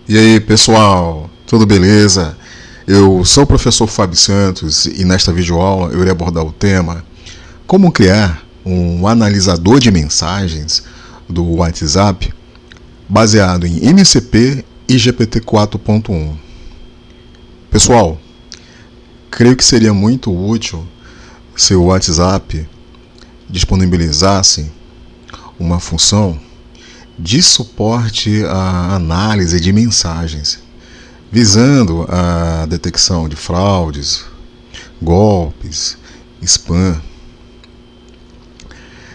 E aí, pessoal, tudo beleza? Eu sou o professor Fábio Santos e nesta videoaula eu irei abordar o tema como criar um analisador de mensagens do WhatsApp baseado em MCP e GPT-4.1. Pessoal, creio que seria muito útil se o WhatsApp disponibilizasse uma função de suporte à análise de mensagens, visando a detecção de fraudes, golpes, spam.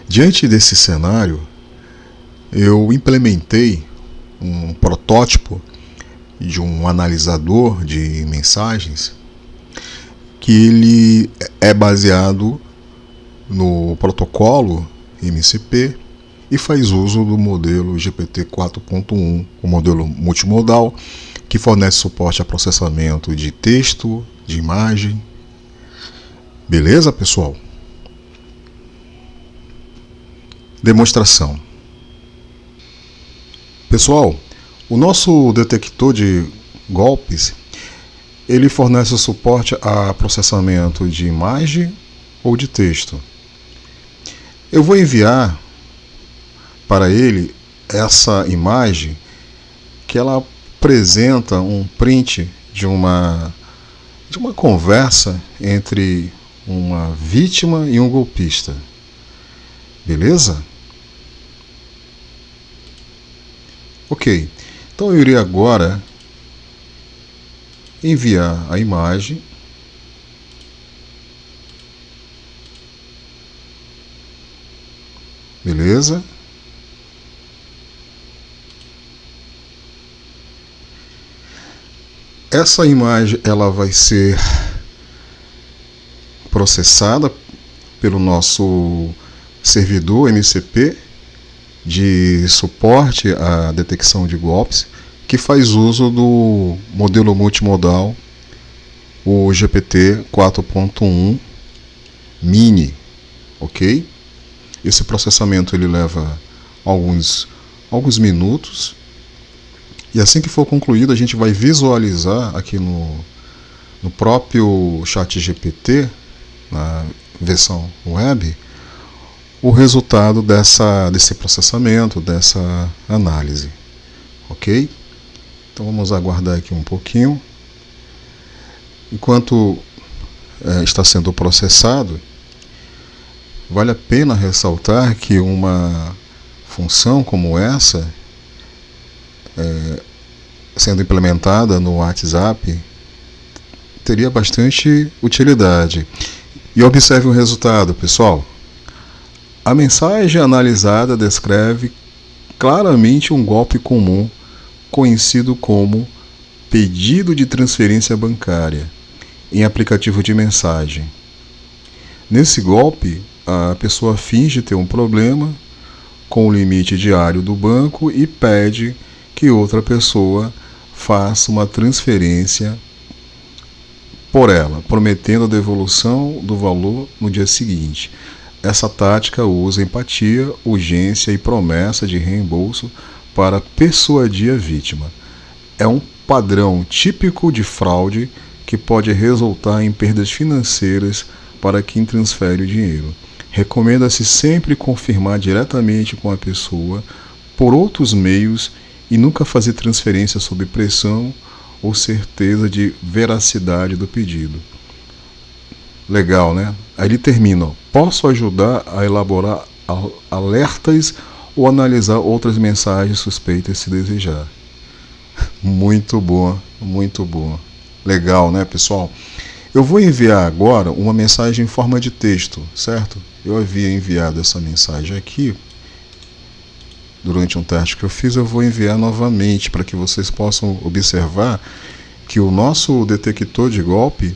Diante desse cenário, eu implementei um protótipo de um analisador de mensagens que ele é baseado no protocolo MCP e faz uso do modelo GPT-4.1, o modelo multimodal, que fornece suporte a processamento de texto, de imagem. Beleza, pessoal? Demonstração. Pessoal, o nosso detector de golpes, ele fornece o suporte a processamento de imagem ou de texto. Eu vou enviar para ele essa imagem que ela apresenta um print de uma conversa entre uma vítima e um golpista. Beleza? Ok. Então eu irei agora enviar a imagem. Beleza? Essa imagem ela vai ser processada pelo nosso servidor MCP de suporte à detecção de golpes, que faz uso do modelo multimodal, o GPT 4.1 Mini, ok? Esse processamento ele leva alguns minutos. E assim que for concluído, a gente vai visualizar aqui no próprio ChatGPT, na versão web, o resultado desse processamento, dessa análise. Ok? Então vamos aguardar aqui um pouquinho. Enquanto está sendo processado, vale a pena ressaltar que uma função como essa, sendo implementada no WhatsApp, teria bastante utilidade. E observe o resultado, pessoal. A mensagem analisada descreve claramente um golpe comum, conhecido como pedido de transferência bancária, em aplicativo de mensagem. Nesse golpe, a pessoa finge ter um problema com o limite diário do banco e pede que outra pessoa faça uma transferência por ela, prometendo a devolução do valor no dia seguinte. Essa tática usa empatia, urgência e promessa de reembolso para persuadir a vítima. É um padrão típico de fraude que pode resultar em perdas financeiras para quem transfere o dinheiro. Recomenda-se sempre confirmar diretamente com a pessoa por outros meios e nunca fazer transferência sob pressão ou certeza de veracidade do pedido. Legal, né? Aí ele termina: posso ajudar a elaborar alertas ou analisar outras mensagens suspeitas se desejar. Muito boa, muito boa. Legal, né, pessoal? Eu vou enviar agora uma mensagem em forma de texto, certo? Eu havia enviado essa mensagem aqui durante um teste que eu fiz. Eu vou enviar novamente para que vocês possam observar que o nosso detector de golpe,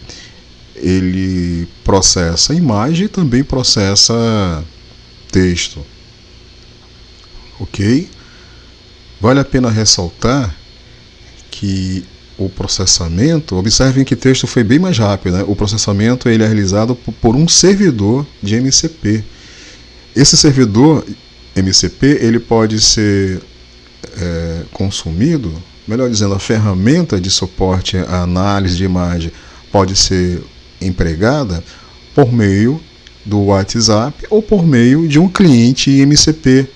ele processa imagem e também processa texto. Ok? Vale a pena ressaltar que o processamento, observem que o texto foi bem mais rápido, né? O processamento ele é realizado por um servidor de MCP. Esse servidor MCP ele pode ser consumido melhor dizendo, a ferramenta de suporte à análise de imagem pode ser empregada por meio do WhatsApp ou por meio de um cliente MCP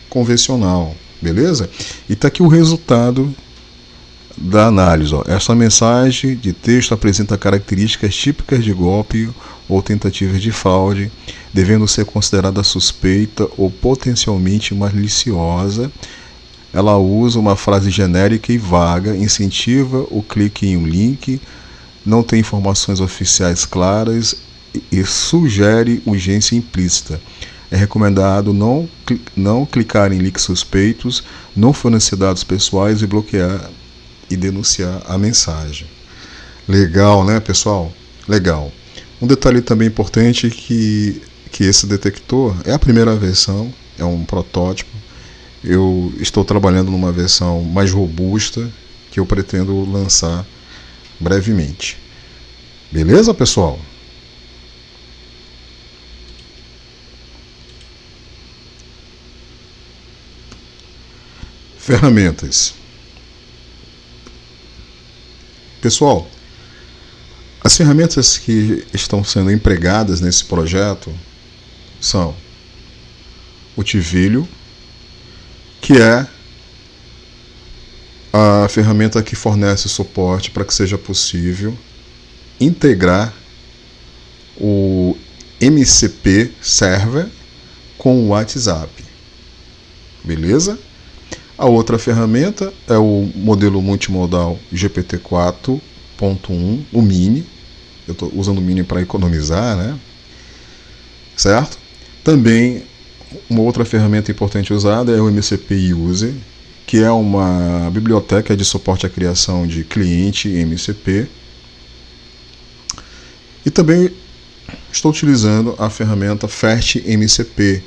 convencional, beleza? E está aqui o resultado da análise. Ó. Essa mensagem de texto apresenta características típicas de golpe ou tentativa de fraude, devendo ser considerada suspeita ou potencialmente maliciosa. Ela usa uma frase genérica e vaga, incentiva o clique em um link, não tem informações oficiais claras e sugere urgência implícita. É recomendado não clicar em links suspeitos, não fornecer dados pessoais e bloquear e denunciar a mensagem. Legal, né, pessoal? Legal. Um detalhe também importante que esse detector é a primeira versão, é um protótipo. Eu estou trabalhando numa versão mais robusta que eu pretendo lançar brevemente. Beleza, pessoal? Ferramentas. Pessoal, as ferramentas que estão sendo empregadas nesse projeto são o Tivilio, que é a ferramenta que fornece suporte para que seja possível integrar o MCP Server com o WhatsApp. Beleza? A outra ferramenta é o modelo multimodal GPT-4.1, o Mini. Eu estou usando o Mini para economizar, né? Certo? Também uma outra ferramenta importante usada é o MCP User, que é uma biblioteca de suporte à criação de cliente MCP. E também estou utilizando a ferramenta FertMCP,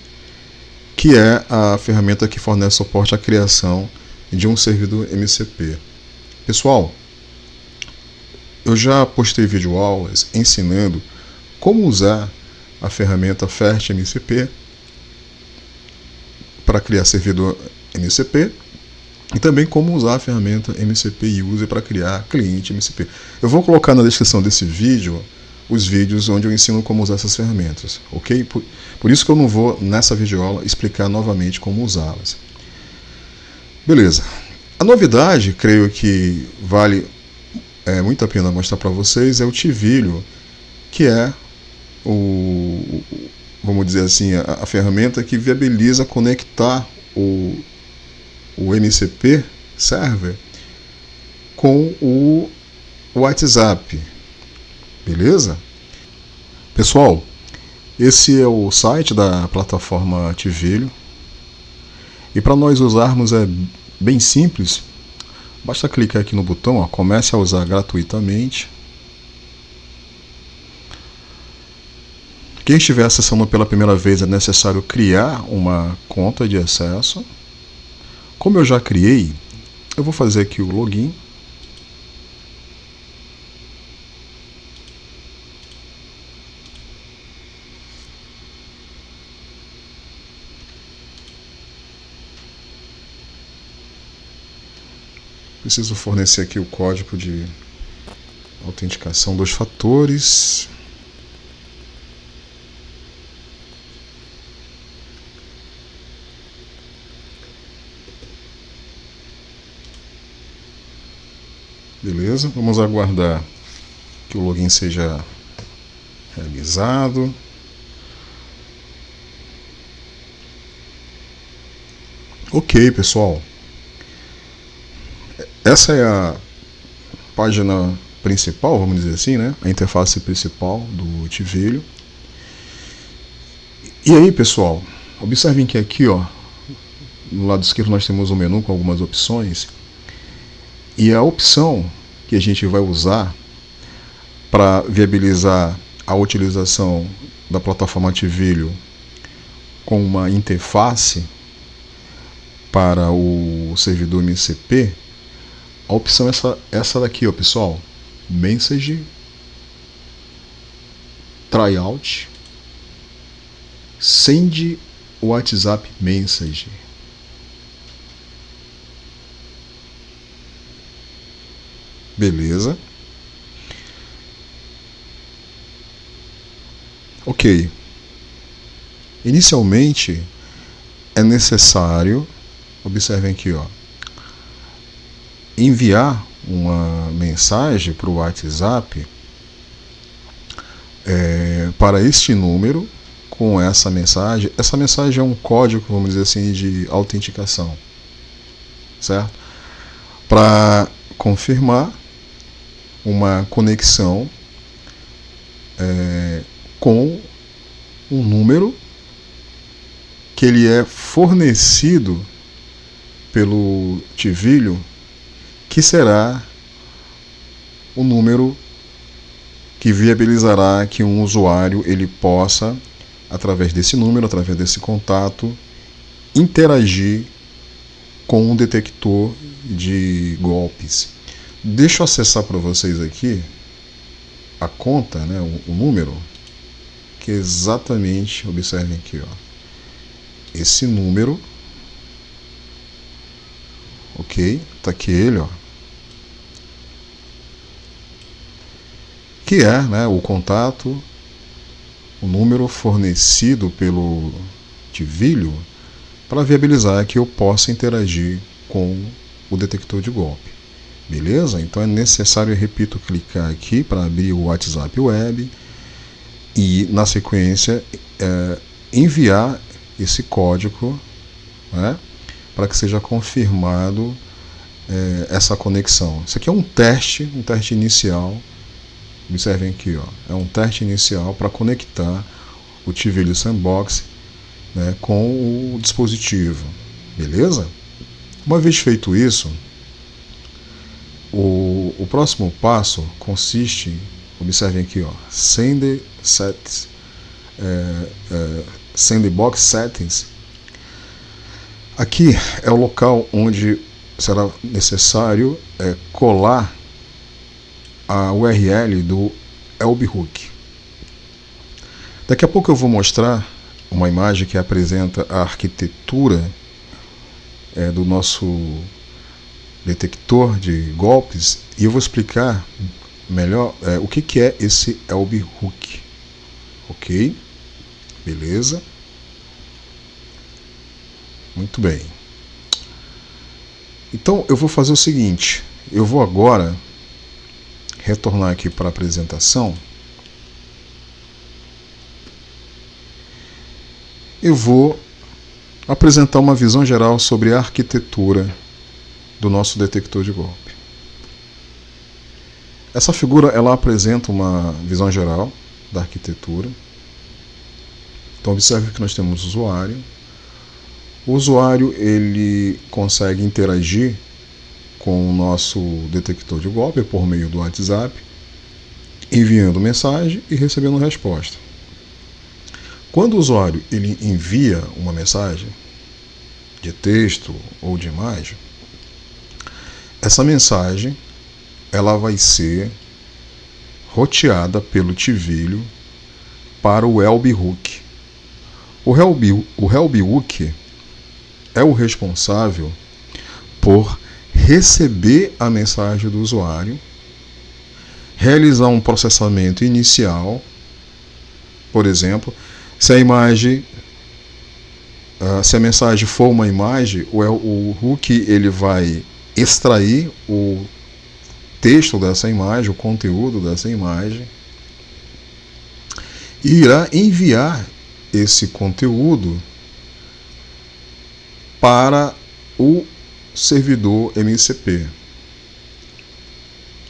que é a ferramenta que fornece suporte à criação de um servidor MCP. Pessoal, eu já postei videoaulas ensinando como usar a ferramenta FertMCP para criar servidor MCP e também como usar a ferramenta MCP User para criar cliente MCP. Eu vou colocar na descrição desse vídeo os vídeos onde eu ensino como usar essas ferramentas, ok? Por isso que eu não vou, nessa videoaula, explicar novamente como usá-las. Beleza. A novidade, creio que vale muito a pena mostrar para vocês, é o Tivilio, que é vamos dizer assim, a ferramenta que viabiliza conectar o MCP Server com o WhatsApp. Beleza? Pessoal, esse é o site da plataforma Tivilio. E para nós usarmos é bem simples. Basta clicar aqui no botão, ó, comece a usar gratuitamente. Quem estiver acessando pela primeira vez é necessário criar uma conta de acesso. Como eu já criei, eu vou fazer aqui o login. Preciso fornecer aqui o código de autenticação 2 fatores. Beleza, vamos aguardar que o login seja realizado. Ok, pessoal. Essa é a página principal, vamos dizer assim, né? A interface principal do Tivilio. E aí, pessoal, observem que aqui, ó, no lado esquerdo nós temos um menu com algumas opções. E a opção que a gente vai usar para viabilizar a utilização da plataforma Tivilio com uma interface para o servidor MCP, a opção é essa daqui, ó, pessoal. Message Tryout Send WhatsApp Message. Beleza. Ok. Inicialmente é necessário, observem aqui, ó, enviar uma mensagem para o WhatsApp para este número com essa mensagem. Essa mensagem é um código, vamos dizer assim, de autenticação, certo? Para confirmar uma conexão com um número que ele é fornecido pelo Tivilho, que será o número que viabilizará que um usuário ele possa, através desse número, através desse contato, interagir com um detector de golpes. Deixa eu acessar para vocês aqui a conta, né, o número, que é exatamente, observem aqui, ó, esse número, ok, tá aqui ele, ó, que é, né, o contato, o número fornecido pelo Tivilho para viabilizar que eu possa interagir com o detector de golpe. Beleza? Então é necessário, eu repito, clicar aqui para abrir o WhatsApp Web e, na sequência, enviar esse código, né, para que seja confirmado essa conexão. Isso aqui é um teste inicial. Observem aqui, ó, é um teste inicial para conectar o Tivilho Sandbox, né, com o dispositivo. Beleza? Uma vez feito isso, o próximo passo consiste, observem aqui, ó, Sandbox Settings. Aqui é o local onde será necessário colar a URL do Webhook. Daqui a pouco eu vou mostrar uma imagem que apresenta a arquitetura do nosso detector de golpes, e eu vou explicar melhor o que é esse Webhook. Ok? Beleza? Muito bem. Então eu vou fazer o seguinte, eu vou agora retornar aqui para a apresentação. Eu vou apresentar uma visão geral sobre a arquitetura do nosso detector de golpe. Essa figura ela apresenta uma visão geral da arquitetura. Então observe que nós temos o usuário. O usuário ele consegue interagir com o nosso detector de golpe por meio do WhatsApp, enviando mensagem e recebendo resposta. Quando o usuário ele envia uma mensagem de texto ou de imagem, essa mensagem ela vai ser roteada pelo Tivilho para o Webhook. O Webhook é o responsável por receber a mensagem do usuário, realizar um processamento inicial, por exemplo, se a mensagem for uma imagem, o hook ele vai extrair o texto dessa imagem, o conteúdo dessa imagem, e irá enviar esse conteúdo para o servidor MCP.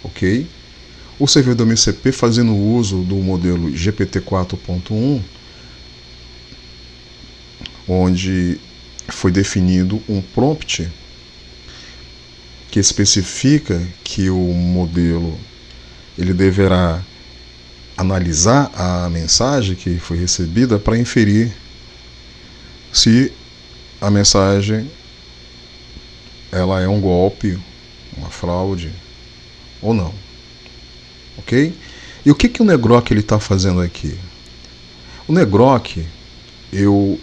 Ok? O servidor MCP, fazendo uso do modelo GPT 4.1, onde foi definido um prompt que especifica que o modelo ele deverá analisar a mensagem que foi recebida para inferir se a mensagem ela é um golpe, uma fraude ou não. Ok? E o que o Negrok ele está fazendo aqui? O Negrok, eu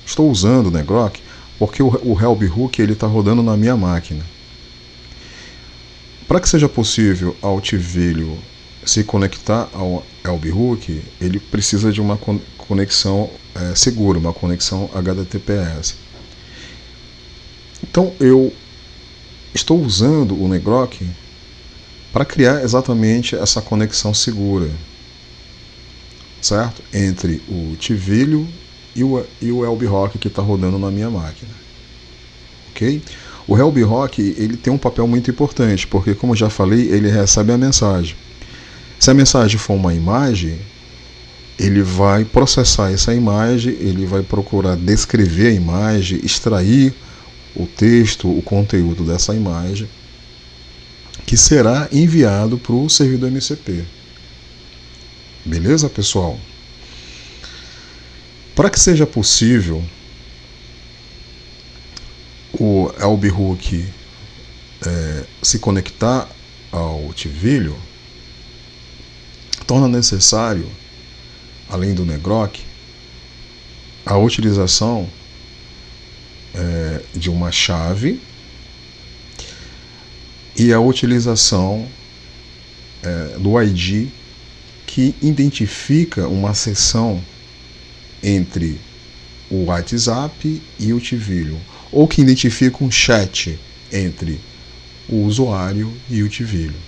estou usando o Negrok porque o Webhook ele está rodando na minha máquina. Para que seja possível ao Tivilio se conectar ao Elbhook, ele precisa de uma conexão segura, uma conexão HTTPS. Então eu estou usando o Negrok para criar exatamente essa conexão segura, certo? Entre o Tivilio e o Elbhook que está rodando na minha máquina, ok? O Elbhook ele tem um papel muito importante, porque, como eu já falei, ele recebe a mensagem. Se a mensagem for uma imagem, ele vai processar essa imagem, ele vai procurar descrever a imagem, extrair o texto, o conteúdo dessa imagem, que será enviado para o servidor MCP. Beleza, pessoal? Para que seja possível o Elbhook se conectar ao Tivilio, torna necessário, além do Negrok, a utilização de uma chave e a utilização do ID que identifica uma seção entre o WhatsApp e o Tivilio, ou que identifica um chat entre o usuário e o Tivilio.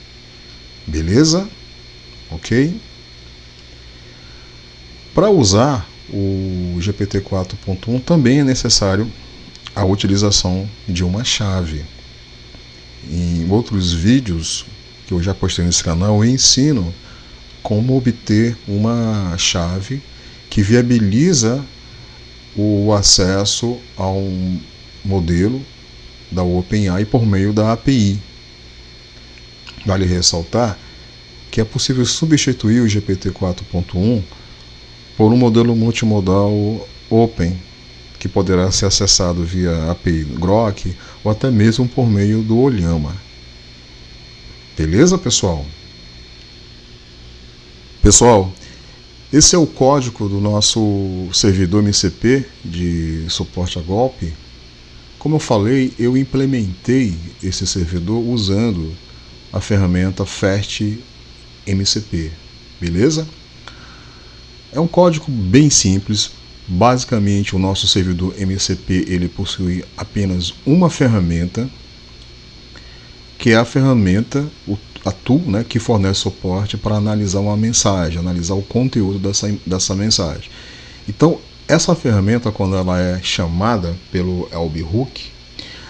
Beleza? Ok? Para usar o GPT 4.1 também é necessário a utilização de uma chave. Em outros vídeos que eu já postei nesse canal, eu ensino como obter uma chave que viabiliza o acesso a um modelo da OpenAI por meio da API. Vale ressaltar que é possível substituir o GPT 4.1 por um modelo multimodal Open, que poderá ser acessado via API Grok ou até mesmo por meio do Ollama. Beleza, pessoal? Pessoal, esse é o código do nosso servidor MCP de suporte a golpe. Como eu falei, eu implementei esse servidor usando a ferramenta FAST MCP, beleza? É um código bem simples. Basicamente, o nosso servidor MCP ele possui apenas uma ferramenta, que é a ferramenta, a tool, né, que fornece suporte para analisar uma mensagem, analisar o conteúdo dessa mensagem. Então, essa ferramenta, quando ela é chamada pelo Elbhook,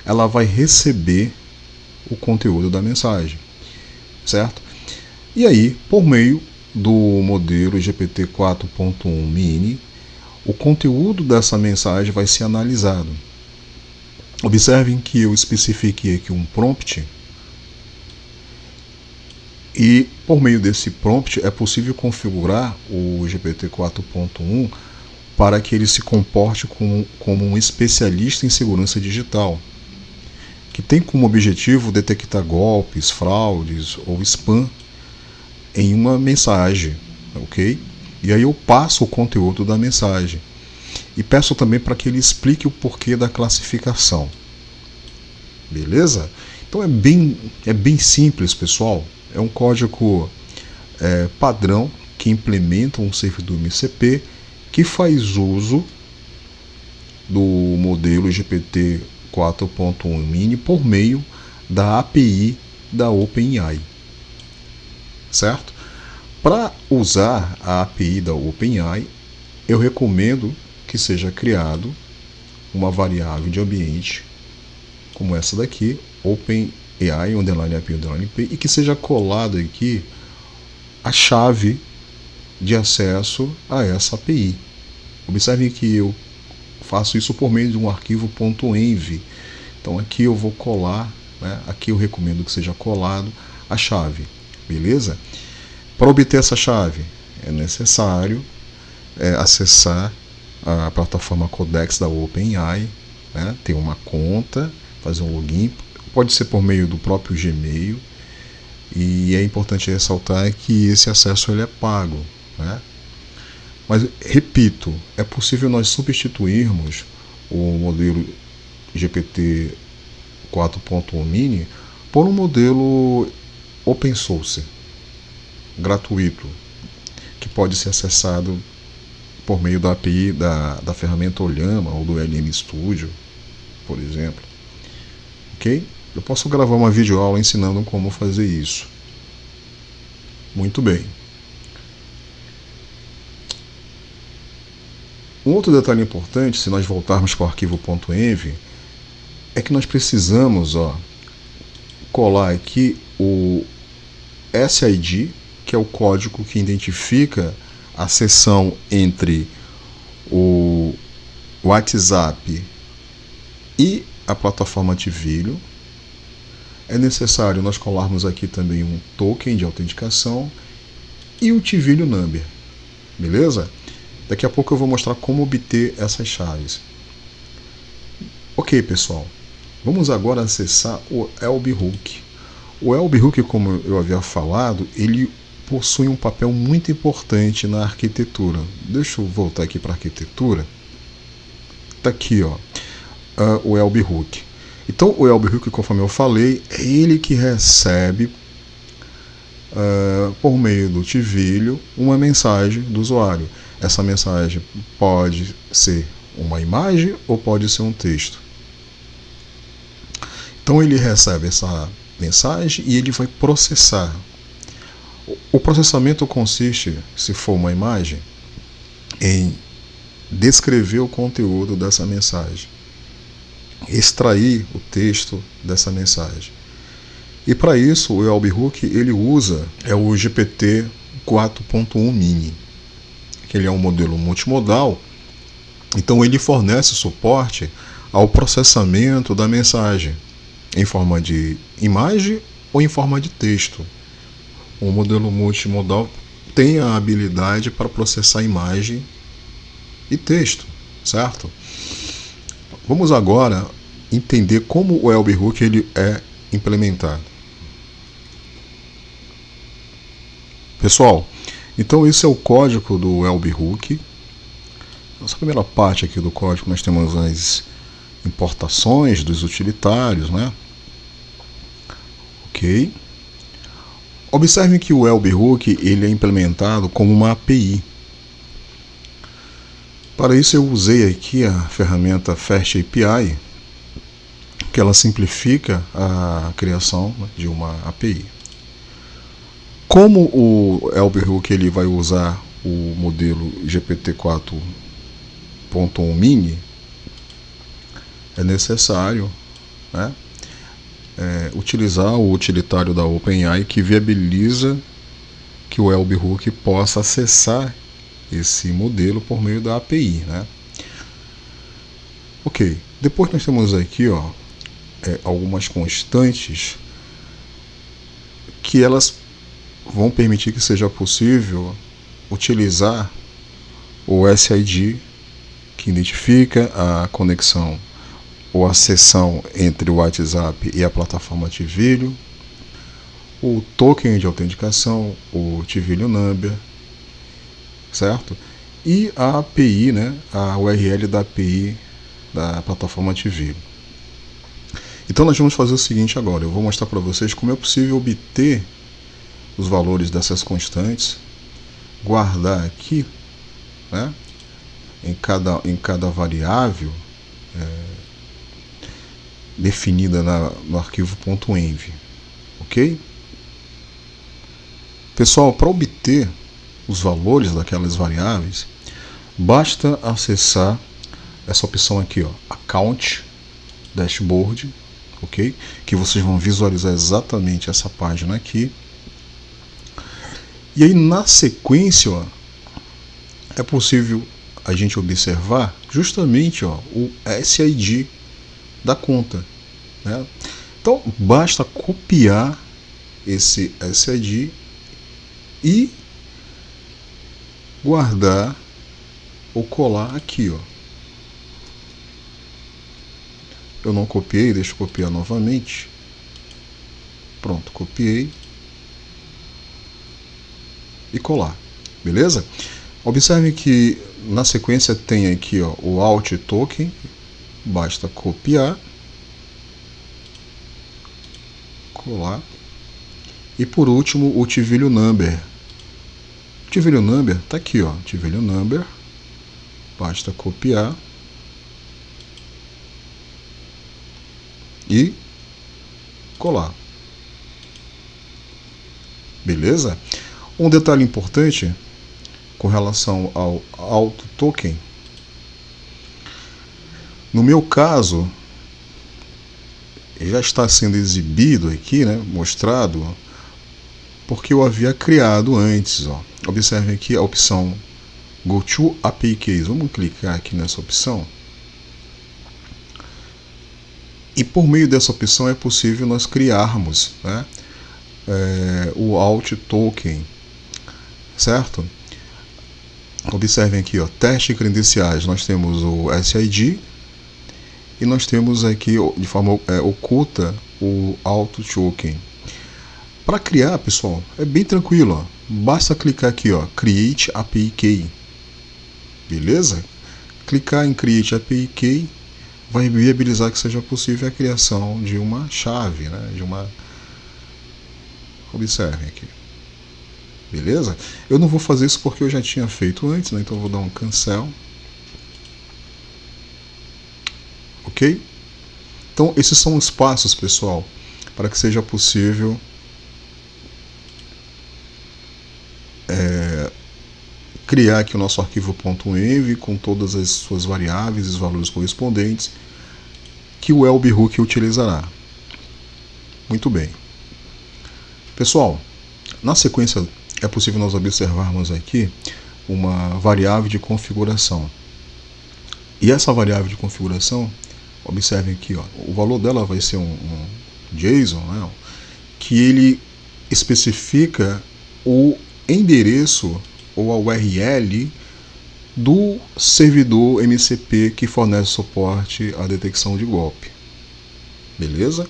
ela vai receber o conteúdo da mensagem, certo? E aí, por meio do modelo GPT 4.1 Mini, o conteúdo dessa mensagem vai ser analisado. Observem que eu especifiquei aqui um prompt, e por meio desse prompt é possível configurar o GPT 4.1 para que ele se comporte como um especialista em segurança digital, que tem como objetivo detectar golpes, fraudes ou spam em uma mensagem, ok? E aí eu passo o conteúdo da mensagem e peço também para que ele explique o porquê da classificação. Beleza? Então é bem simples, pessoal. É um código padrão que implementa um servidor MCP que faz uso do modelo GPT 4.1 Mini por meio da API da OpenAI, certo? Para usar a API da OpenAI, eu recomendo que seja criado uma variável de ambiente como essa daqui, OpenAI _API_P, e que seja colado aqui a chave de acesso a essa API. Observe que eu faço isso por meio de um arquivo .env. Então aqui eu vou colar, né? Aqui eu recomendo que seja colado a chave, beleza? Para obter essa chave é necessário acessar a plataforma Codex da OpenAI, né? Ter uma conta, fazer um login, pode ser por meio do próprio Gmail, e é importante ressaltar que esse acesso ele é pago, né? Mas, repito, é possível nós substituirmos o modelo GPT 4.1 Mini por um modelo open source, gratuito, que pode ser acessado por meio da API da ferramenta Olhama ou do LM Studio, por exemplo. Ok? Eu posso gravar uma videoaula ensinando como fazer isso. Muito bem. Um outro detalhe importante, se nós voltarmos para o arquivo .env, é que nós precisamos colar aqui o SID, que é o código que identifica a seção entre o WhatsApp e a plataforma Twilio. É necessário nós colarmos aqui também um token de autenticação e o Twilio Number, beleza? Daqui a pouco eu vou mostrar como obter essas chaves. Ok, pessoal, vamos agora acessar o LBhook. O LBhook, como eu havia falado, ele possui um papel muito importante na arquitetura. Deixa eu voltar aqui para a arquitetura. Está aqui, o LBhook. Então, o LBhook, conforme eu falei, é ele que recebe, por meio do Twilio, uma mensagem do usuário. Essa mensagem pode ser uma imagem ou pode ser um texto. Então, ele recebe essa mensagem e ele vai processar. O processamento consiste, se for uma imagem, em descrever o conteúdo dessa mensagem, extrair o texto dessa mensagem. E para isso o LBhook ele usa o GPT 4.1 Mini, que ele é um modelo multimodal. Então ele fornece suporte ao processamento da mensagem em forma de imagem ou em forma de texto. O modelo multimodal tem a habilidade para processar imagem e texto, certo? Vamos agora entender como o LBhook ele é implementado. Pessoal, então esse é o código do LBhook. Nessa primeira parte aqui do código nós temos as importações dos utilitários, né? Ok. Observe que o LBhook ele é implementado como uma API. Para isso eu usei aqui a ferramenta FastAPI, que ela simplifica a criação de uma API. Como o LBhook ele vai usar o modelo GPT 4.1 Mini, é necessário, né, utilizar o utilitário da OpenAI que viabiliza que o LBhook possa acessar esse modelo por meio da API, né? Ok, depois nós temos aqui algumas constantes que elas vão permitir que seja possível utilizar o SID, que identifica a conexão ou a seção entre o WhatsApp e a plataforma Twilio, o token de autenticação, o Twilio Number, certo? E a API, né, a URL da API da plataforma Twilio. Então nós vamos fazer o seguinte agora, eu vou mostrar para vocês como é possível obter os valores dessas constantes, guardar aqui, né, em cada variável definida no arquivo .env, ok? Pessoal, para obter os valores daquelas variáveis, basta acessar essa opção aqui, Account Dashboard, ok? Que vocês vão visualizar exatamente essa página aqui. E aí na sequência, é possível a gente observar justamente o SID da conta, né? Então basta copiar esse SID e guardar ou colar aqui, Eu não copiei, deixa eu copiar novamente. Pronto, copiei e colar, beleza? Observe que na sequência tem aqui o Alt Token, basta copiar, colar E por último, o TValue Number. O TValue Number está aqui, ó, TValue Number. Basta copiar e colar. Beleza? Um detalhe importante com relação ao Auto Token. No meu caso, já está sendo exibido aqui, né, mostrado, porque eu havia criado antes. Ó. Observem aqui a opção Go to API Keys. Vamos clicar aqui nessa opção. E por meio dessa opção é possível nós criarmos, né, o Auto Token, certo? Observem aqui, ó, teste credenciais. Nós temos o SID e nós temos aqui de forma oculta o Auto Token. Para criar, pessoal, é bem tranquilo, ó. Basta clicar aqui, ó, Create API Key. Beleza? Clicar em Create API Key vai viabilizar que seja possível a criação de uma chave, né? Observem aqui. Beleza? Eu não vou fazer isso porque eu já tinha feito antes, né? Então eu vou dar um cancel. Ok? Então esses são os passos, pessoal, para que seja possível criar aqui o nosso arquivo .env com todas as suas variáveis e os valores correspondentes que o webhook utilizará. Muito bem. Pessoal, na sequência é possível nós observarmos aqui uma variável de configuração. E essa variável de configuração, observem aqui, ó, o valor dela vai ser um JSON, né, que ele especifica o endereço ou a URL do servidor MCP que fornece suporte à detecção de golpe. Beleza?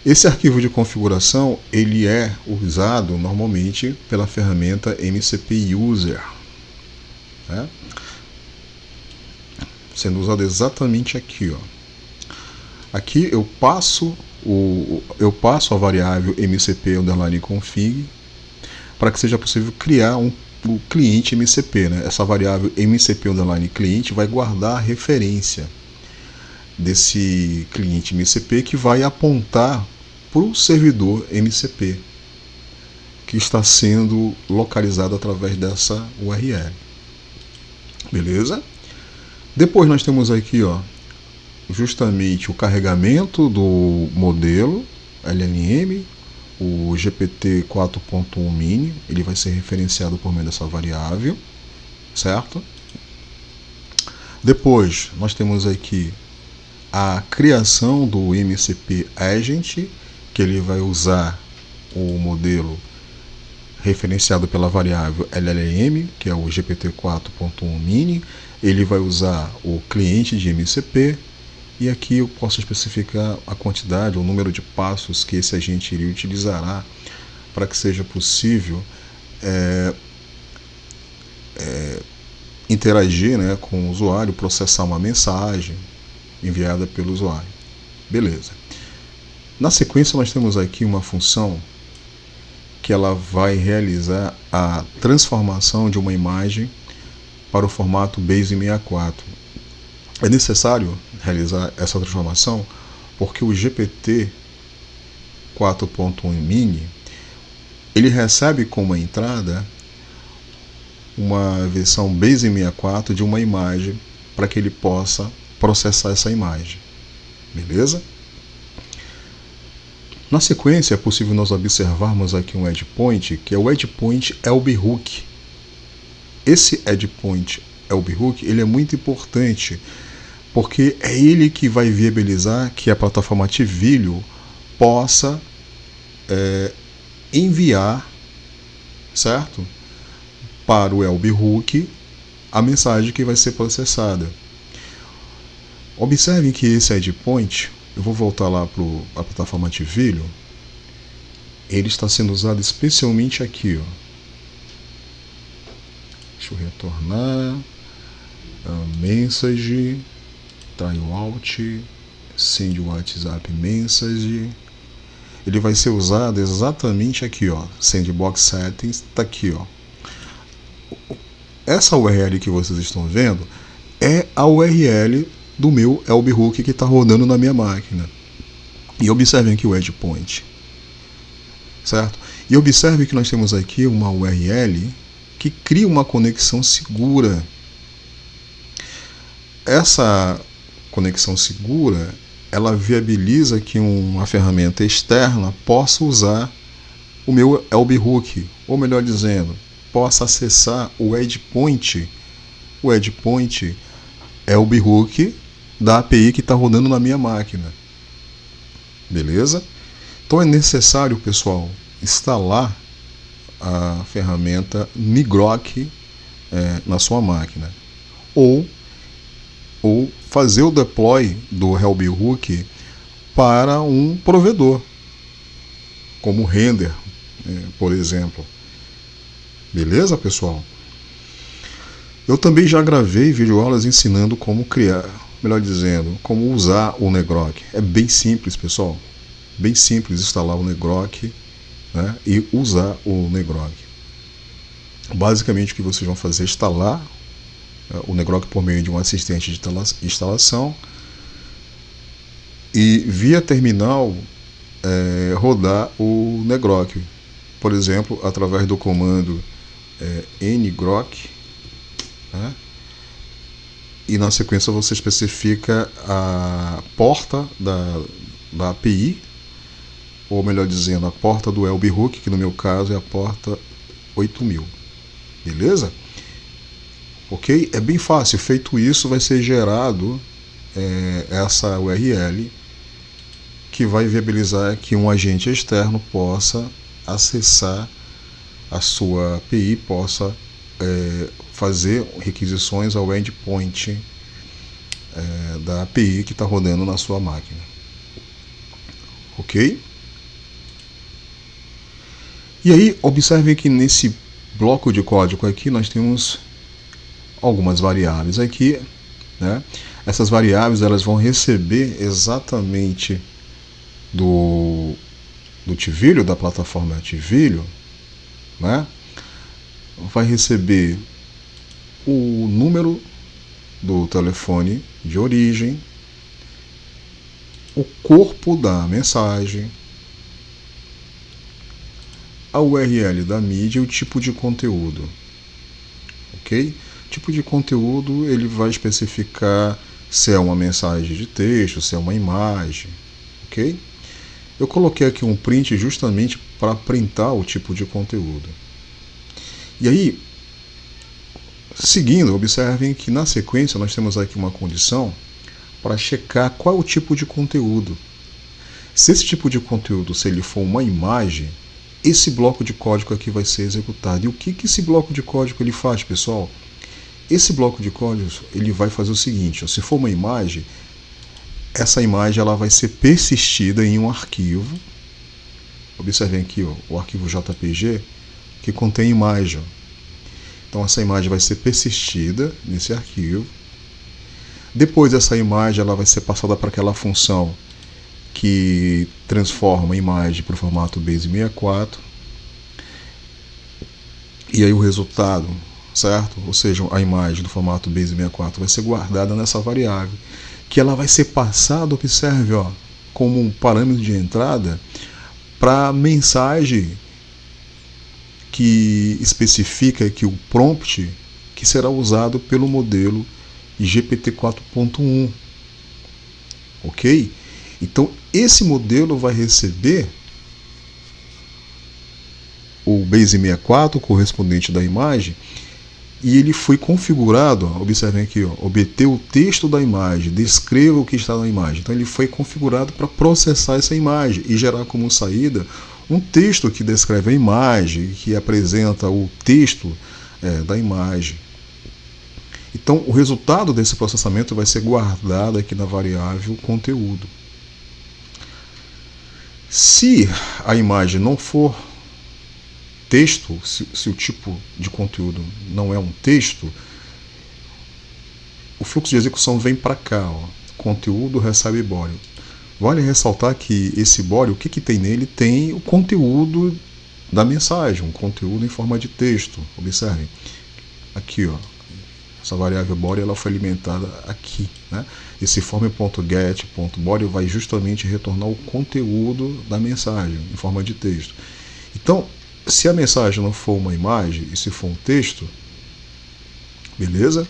Esse arquivo de configuração ele é usado normalmente pela ferramenta MCP User, né? Sendo usado exatamente aqui, ó. Aqui eu passo a variável MCP_config para que seja possível criar o cliente MCP, né? Essa variável MCP_cliente vai guardar a referência desse cliente MCP que vai apontar para o servidor MCP que está sendo localizado através dessa URL. Beleza? Depois nós temos aqui, ó, justamente o carregamento do modelo LLM, o GPT 4.1 mini, ele vai ser referenciado por meio dessa variável, certo? Depois nós temos aqui a criação do MCP Agent, que ele vai usar o modelo referenciado pela variável LLM, que é o GPT 4.1 mini, ele vai usar o cliente de MCP, e aqui eu posso especificar a quantidade, o número de passos que esse agente utilizará para que seja possível interagir, né, com o usuário, processar uma mensagem enviada pelo usuário. Beleza. Na sequência nós temos aqui uma função que ela vai realizar a transformação de uma imagem para o formato Base64. É necessário realizar essa transformação porque o GPT 4.1 mini ele recebe como entrada uma versão Base64 de uma imagem para que ele possa processar essa imagem. Beleza? Na sequência é possível nós observarmos aqui um endpoint, que é o endpoint webhook. Esse endpoint webhook ele é muito importante porque é ele que vai viabilizar que a plataforma TValue possa enviar, certo, para o webhook a mensagem que vai ser processada. Observem que esse endpoint, eu vou voltar lá para a plataforma TValue, ele está sendo usado especialmente aqui, ó. Deixa eu retornar, message, timeout, send WhatsApp message, ele vai ser usado exatamente aqui, ó, Sandbox Settings, está aqui, ó. Essa URL que vocês estão vendo é a URL do meu LBhook que está rodando na minha máquina. E observem aqui o endpoint, certo? E observe que nós temos aqui uma URL que cria uma conexão segura. Essa conexão segura, ela viabiliza que uma ferramenta externa possa usar o meu LBhook, ou melhor dizendo, possa acessar o endpoint LBhook da API que está rodando na minha máquina. Beleza? Então é necessário, pessoal, instalar a ferramenta Nigroc na sua máquina. Ou fazer o deploy do LBhook para um provedor, como Render, por exemplo. Beleza, pessoal? Eu também já gravei videoaulas ensinando como criar, melhor dizendo, como usar o Nigroc. É bem simples, pessoal. Bem simples instalar o Nigroc, né, e usar o Nigroc. Basicamente o que vocês vão fazer é instalar o Nigroc por meio de um assistente de instalação e via terminal rodar o Nigroc. Por exemplo, através do comando ngroc, né? E na sequência você especifica a porta da API, ou melhor dizendo, a porta do LBhook, que no meu caso é a porta 8000. Beleza? Ok? É bem fácil. Feito isso, vai ser gerado essa URL que vai viabilizar que um agente externo possa acessar a sua API, possa fazer requisições ao endpoint da API que está rodando na sua máquina. Ok? E aí, observem que nesse bloco de código aqui nós temos algumas variáveis aqui, né? Essas variáveis elas vão receber exatamente do Twilio, da plataforma Twilio, né? Vai receber o número do telefone de origem, o corpo da mensagem, a URL da mídia e o tipo de conteúdo. Ok? Tipo de conteúdo ele vai especificar se é uma mensagem de texto, se é uma imagem. Ok? Eu coloquei aqui um print justamente para printar o tipo de conteúdo. E aí, seguindo, observem que na sequência nós temos aqui uma condição para checar qual é o tipo de conteúdo. Se esse tipo de conteúdo, se ele for uma imagem, esse bloco de código aqui vai ser executado. E o que esse bloco de código ele faz, pessoal? Esse bloco de código ele vai fazer o seguinte: se for uma imagem, essa imagem ela vai ser persistida em um arquivo. Observem aqui o arquivo JPG que contém imagem. Então essa imagem vai ser persistida nesse arquivo. Depois essa imagem ela vai ser passada para aquela função que transforma a imagem para o formato Base64. E aí o resultado, certo? Ou seja, a imagem do formato Base64 vai ser guardada nessa variável, que ela vai ser passada, observe, ó, como um parâmetro de entrada para a mensagem que especifica que o prompt que será usado pelo modelo GPT 4.1. Ok? Então, esse modelo vai receber o Base64 correspondente da imagem e ele foi configurado, ó, observem aqui, ó, obter o texto da imagem, descreva o que está na imagem. Então, ele foi configurado para processar essa imagem e gerar como saída um texto que descreve a imagem, que apresenta o texto da imagem. Então, o resultado desse processamento vai ser guardado aqui na variável conteúdo. Se a imagem não for texto, se o tipo de conteúdo não é um texto, o fluxo de execução vem para cá, ó, conteúdo recebe body. Vale ressaltar que esse body, o que tem nele? Tem o conteúdo da mensagem, um conteúdo em forma de texto. Observem, aqui, ó, essa variável body ela foi alimentada aqui, né? Esse form.get.body vai justamente retornar o conteúdo da mensagem em forma de texto. Então, se a mensagem não for uma imagem e se for um texto, beleza?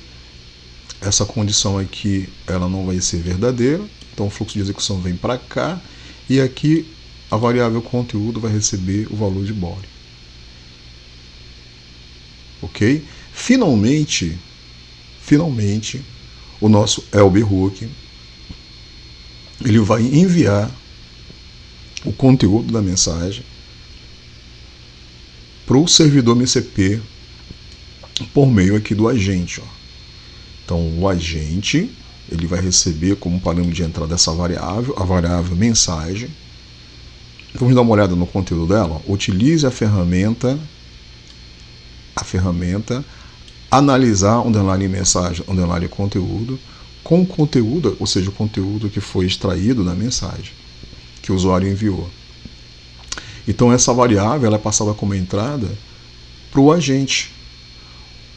Essa condição aqui ela não vai ser verdadeira, então o fluxo de execução vem para cá e aqui a variável conteúdo vai receber o valor de body. Ok? Finalmente, o nosso LBhook ele vai enviar o conteúdo da mensagem para o servidor MCP por meio aqui do agente. Ó. Então, o agente ele vai receber como parâmetro de entrada essa variável, a variável mensagem. Vamos dar uma olhada no conteúdo dela. Utilize a ferramenta analisar underline mensagem, underline conteúdo, com o conteúdo, ou seja, o conteúdo que foi extraído da mensagem que o usuário enviou. Então essa variável ela é passada como entrada para o agente.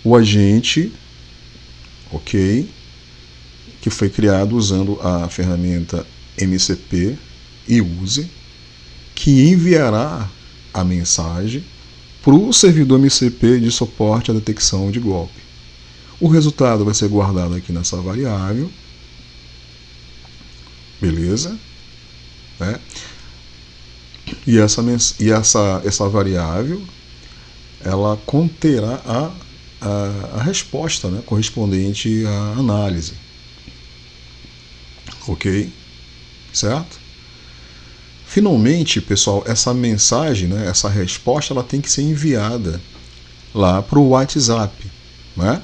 O agente, ok, que foi criado usando a ferramenta MCP e use, que enviará a mensagem para o servidor MCP de suporte à detecção de golpe. O resultado vai ser guardado aqui nessa variável, beleza? Né? E essa variável ela conterá a resposta, né, correspondente à análise. Ok? Certo? Finalmente, pessoal, essa mensagem, né, essa resposta, ela tem que ser enviada lá para o WhatsApp. Né?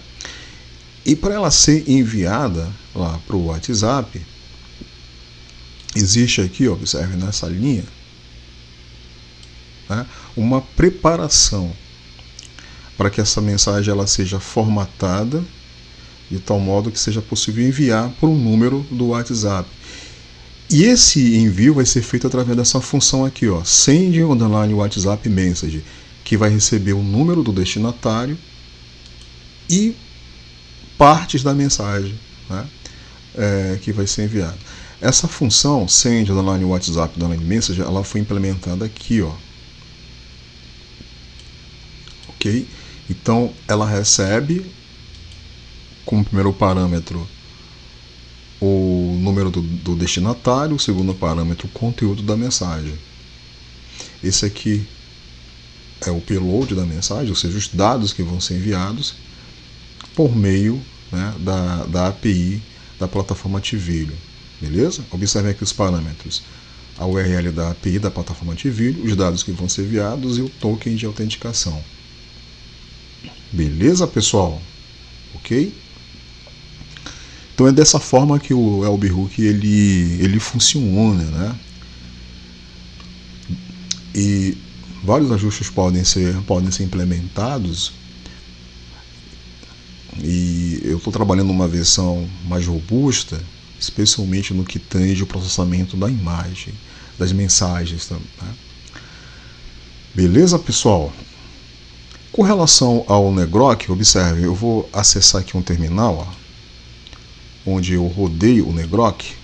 E para ela ser enviada lá para o WhatsApp, existe aqui, observe nessa linha, né, uma preparação para que essa mensagem ela seja formatada de tal modo que seja possível enviar para um número do WhatsApp. E esse envio vai ser feito através dessa função aqui, ó, send underline WhatsApp message, que vai receber o número do destinatário e partes da mensagem, né, que vai ser enviada. Essa função send underline WhatsApp underline message, ela foi implementada aqui, ó. Ok? Então ela recebe como primeiro parâmetro o número do destinatário, o segundo parâmetro o conteúdo da mensagem. Esse aqui é o payload da mensagem, ou seja, os dados que vão ser enviados por meio, né, da API da plataforma Twilio. Beleza? Observe aqui os parâmetros. A URL da API da plataforma Twilio, os dados que vão ser enviados e o token de autenticação. Beleza, pessoal? Ok? Então é dessa forma que o LBhook ele funciona, né? E vários ajustes podem ser implementados. E eu estou trabalhando numa versão mais robusta, especialmente no que tange o processamento da imagem, das mensagens. Né? Beleza, pessoal? Com relação ao Negrok, observe, eu vou acessar aqui um terminal, ó, onde eu rodeio o Negrok,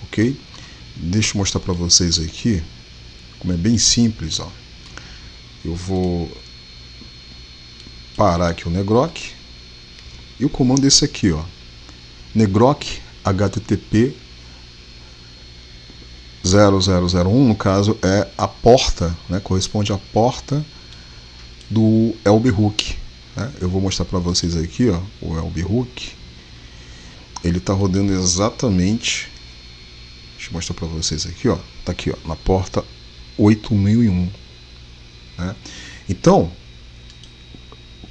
ok? Deixa eu mostrar para vocês aqui, como é bem simples, ó. Eu vou parar aqui o Negrok e o comando é esse aqui, ó, Negrok HTTP 0001, no caso é a porta, né, corresponde à porta do LBhook. Né? Eu vou mostrar para vocês aqui, ó, o LBhook. Ele está rodando exatamente, deixa eu mostrar para vocês aqui, ó, tá aqui, ó, na porta 8001. Né? Então,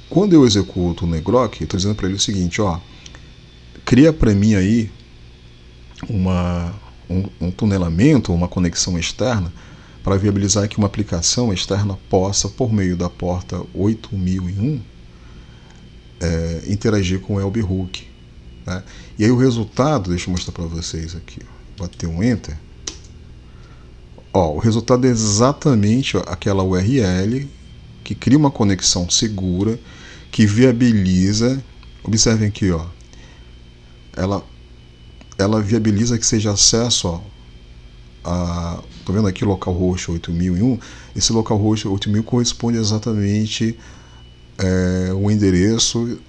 quando eu executo o Negrok, eu estou dizendo para ele o seguinte, ó, cria para mim aí um tunelamento, uma conexão externa para viabilizar que uma aplicação externa possa, por meio da porta 8001, interagir com o LBhook. Né? E aí o resultado, deixa eu mostrar para vocês aqui, ó. bater um Enter. Ó, o resultado é exatamente aquela URL que cria uma conexão segura, que viabiliza, observem aqui, ó, ela viabiliza que seja acesso, ó, a, tô vendo aqui localhost 8001, esse localhost 8000 corresponde exatamente o endereço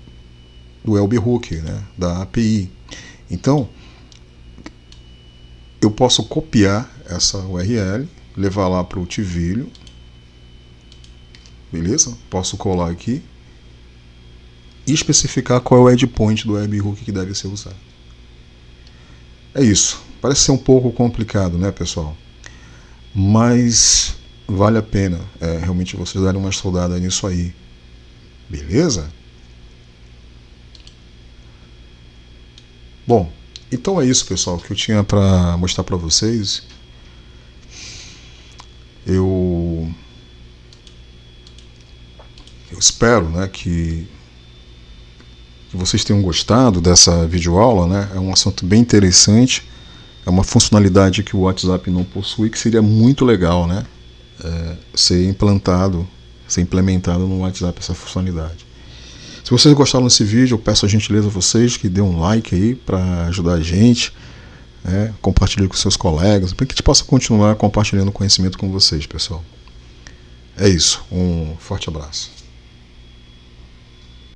do webhook, né, da API. Então, eu posso copiar essa URL, levar lá para o Twilio, beleza? Posso colar aqui e especificar qual é o endpoint do webhook que deve ser usado. É isso. Parece ser um pouco complicado, né, pessoal? Mas vale a pena realmente vocês darem uma estudada nisso aí. Beleza? Bom, então é isso, pessoal, que eu tinha para mostrar para vocês. Eu espero, né, que vocês tenham gostado dessa videoaula, né? É um assunto bem interessante, é uma funcionalidade que o WhatsApp não possui, que seria muito legal, né? Ser implementado no WhatsApp essa funcionalidade. Se vocês gostaram desse vídeo, eu peço a gentileza a vocês que dêem um like aí para ajudar a gente, né? Compartilhe com seus colegas, para que a gente possa continuar compartilhando conhecimento com vocês, pessoal. É isso, um forte abraço.